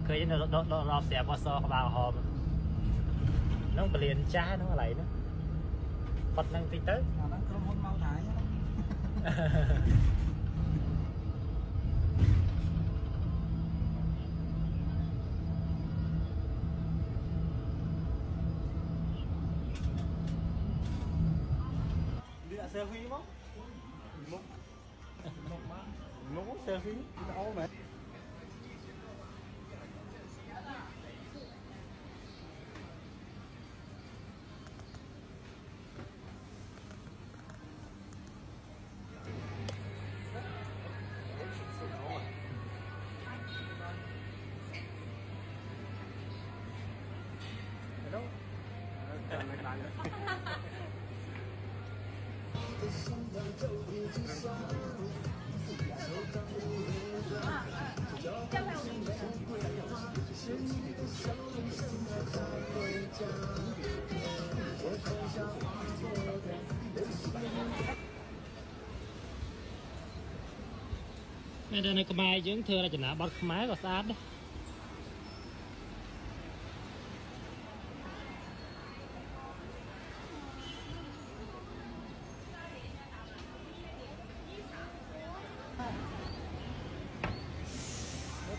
khơi nó sẽ qua so vào hòm nó bị liền cha nó lại nó bật năng tí tới nó có hôn mau thải đi lại selfie không? Nó selfie đâu mẹ. Đâu? đây này cái mai dưỡng thưa là chỉ là bật máy và sát đấy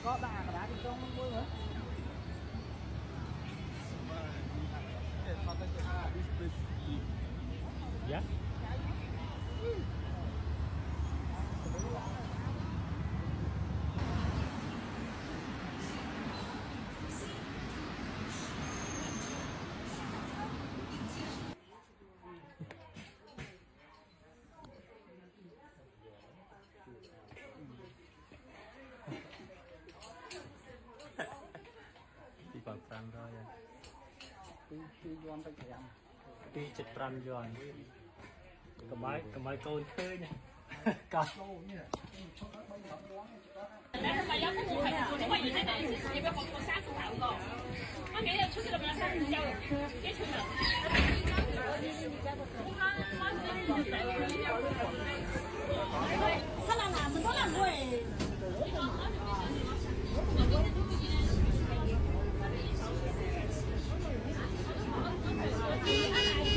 Có bà đá đi trong mưa nữa. dạ đi vào Pram thôi Tuy doan tay thèm. đi chật Pram rồi cái máy côn khơi nha cào但是嘛，要不我还有奶奶，你不要光30万个，我给他出去了嘛，30小，给出去了。他那哪么多那贵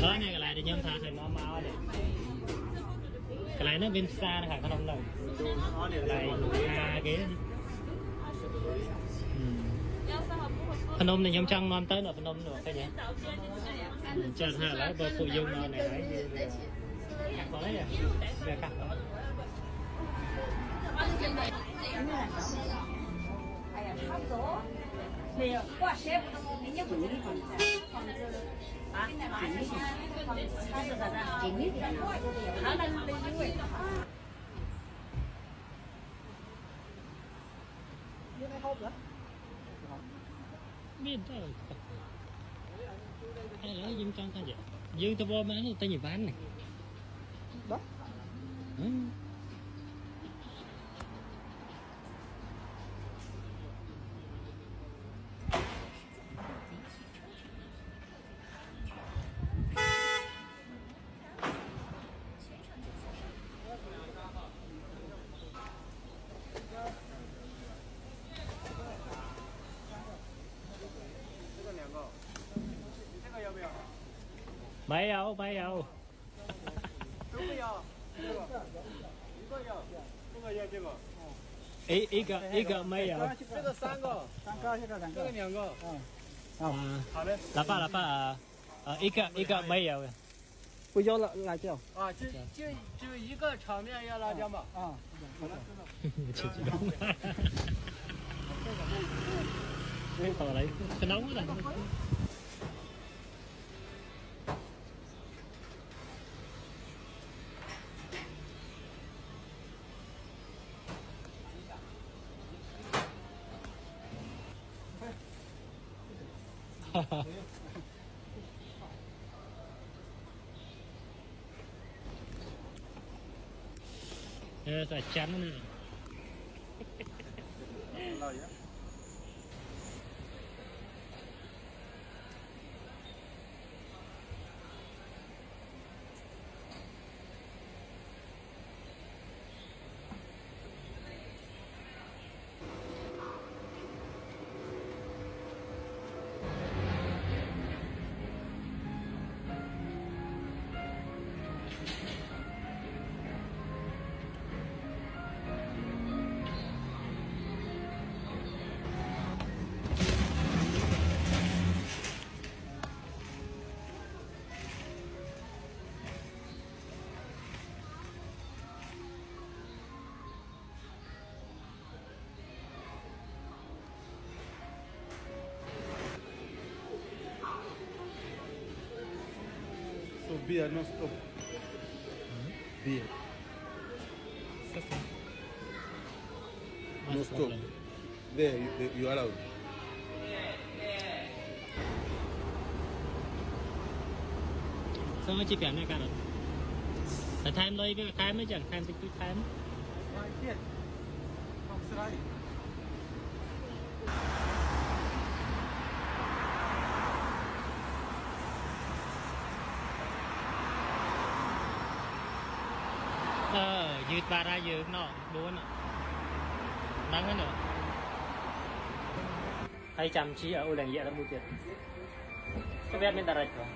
？đó nha cái này thì nhân thà thì mau này cái này nó bên xa này không đâu này ghế phần ông này nhóm trăng non tới rồi phần ông được cái gì chân ha lấy bơ phụ dung này lấy cắt có lấy về cắt đó没有，我舍不得，人家不给你放啊，他是啥子？给你的，他那没有为。biết thôi hay là dương trăng ta vậy dương tao vô bán tao nhiều bán này Đó. mấy đâu mấy đâu 都不要，这个一个要，这个要这个，一个没有这个3个，这个2个，好嘞，老爸一个没有不要辣椒啊，就一个炒面要辣椒嘛。啊，好了，cái còn lại cái nóng đó phải chắn này beer no stop. Beer no stop. There you allowed. Sao chỉ biển này cả rồi.แต่timeเลยไปขายไม่จัง time ติดคือ time ยืดบารายืดเนาะดูน่ะนั่งกันเนาะให้จำชี้เอาแหล่งเยอะแล้วมูเจ็ดก็แบบเป็นอะไรก่อน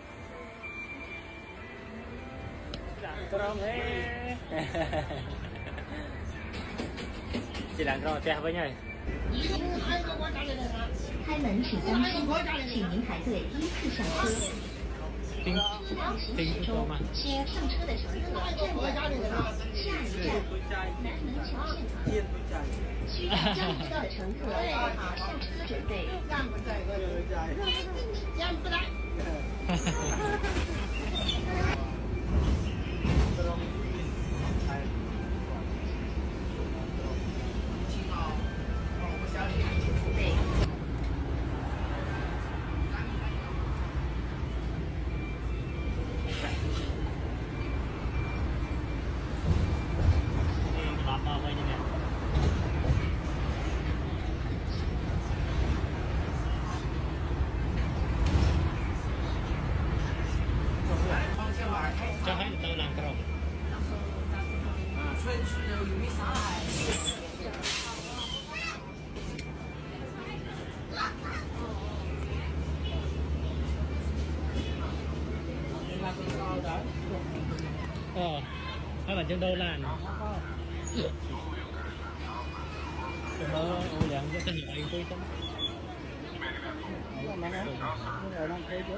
กรองเฮ้chỉ làm rồi xe với nhau 开门请当心，请您排队依次上车。停停车吗？请上车的乘客站稳，下一站南门桥现场。需要降落的乘客做好上车准备。cho hết tôi làm cái rồi các bạn trong đâu làm ô dạng cho cái hiệu tôi không Ở đang thấy chứ.